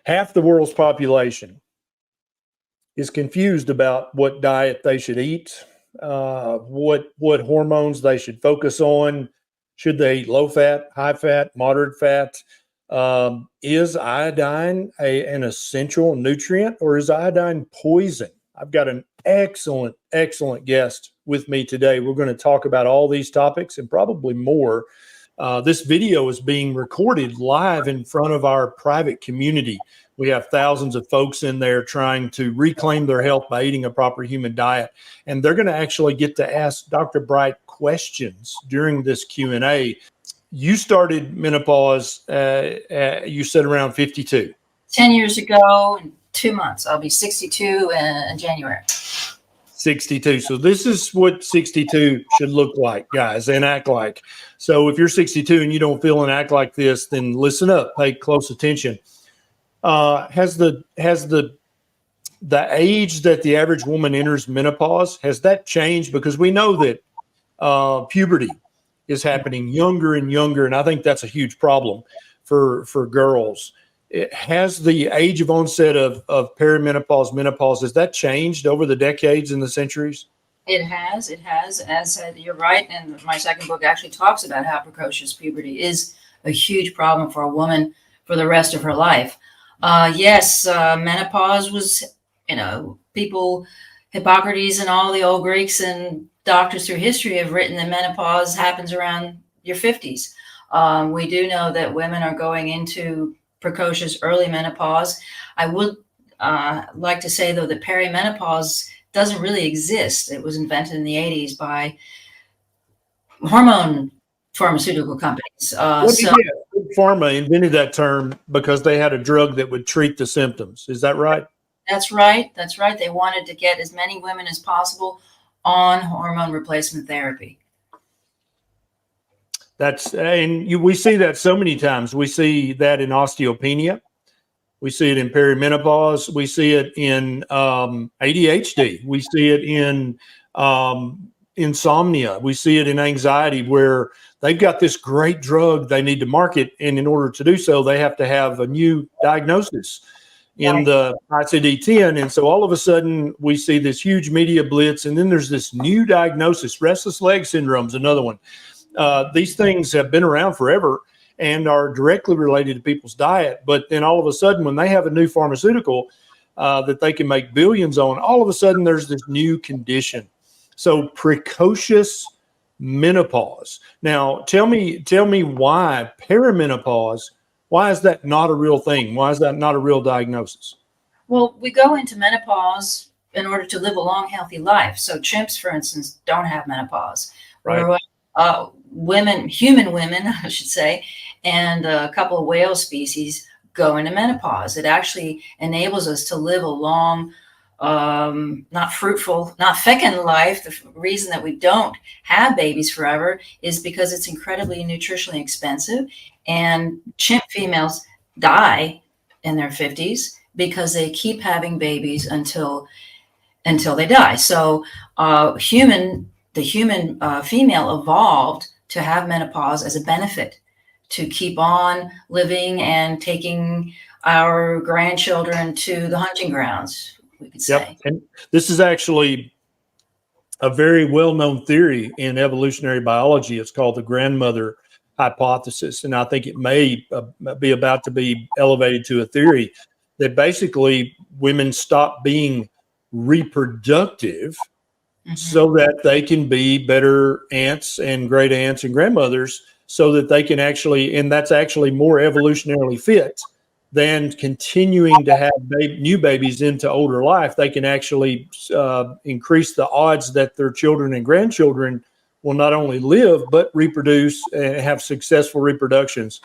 Half the world's population is confused about what diet they should eat, what hormones they should focus on. Should they eat low fat, high fat, moderate fat? Is iodine an essential nutrient, or is iodine poison? I've got an excellent guest with me today. We're going to talk about all these topics and probably more. This video is being recorded live in front of our private community. We have thousands of folks in there trying to reclaim their health by eating a proper human diet. And they're going to actually get to ask Dr. Bright questions during this Q&A. You started menopause, you said around 52. 10 years ago in 2 months. I'll be 62 in January. 62. So this is what 62 should look like, guys, and act like. So if you're 62 and you don't feel and act like this, then listen up, pay close attention. Has the age that the average woman enters menopause, has that changed? Because we know that puberty is happening younger and younger, and I think that's a huge problem for girls. Has the age of onset of perimenopause, menopause, has that changed over the decades and the centuries? It has. As you're right, and my second book actually talks about how precocious puberty is a huge problem for a woman for the rest of her life. Yes, menopause was, people, Hippocrates and all the old Greeks and doctors through history have written that menopause happens around your 50s. We do know that women are going into precocious early menopause. I would like to say, though, that perimenopause doesn't really exist. It was invented in the 80s by hormone pharmaceutical companies. Pharma invented that term because they had a drug that would treat the symptoms. Is that right? That's right. They wanted to get as many women as possible on hormone replacement therapy. We see that so many times. We see that in osteopenia. We see it in perimenopause. We see it in ADHD. We see it in insomnia. We see it in anxiety, where they've got this great drug they need to market, and in order to do so, they have to have a new diagnosis in the ICD-10. And so all of a sudden we see this huge media blitz, and then there's this new diagnosis. Restless leg syndrome is another one. These things have been around forever and are directly related to people's diet. But then all of a sudden, when they have a new pharmaceutical that they can make billions on, all of a sudden there's this new condition. So precocious menopause. Now, tell me why perimenopause, why is that not a real thing? Why is that not a real diagnosis? Well, we go into menopause in order to live a long, healthy life. So chimps, for instance, don't have menopause. Right. Human women, I should say, and a couple of whale species go into menopause. It actually enables us to live a long, not fruitful, not fecund life. The reason that we don't have babies forever is because it's incredibly nutritionally expensive, and chimp females die in their 50s because they keep having babies until they die. So the human female evolved to have menopause as a benefit, to keep on living and taking our grandchildren to the hunting grounds, we could say. Yep. And this is actually a very well-known theory in evolutionary biology. It's called the grandmother hypothesis. And I think it may be about to be elevated to a theory that basically women stop being reproductive so that they can be better aunts and great aunts and grandmothers, so that they can actually, and that's actually more evolutionarily fit than continuing to have new babies into older life. They can actually increase the odds that their children and grandchildren will not only live, but reproduce and have successful reproductions.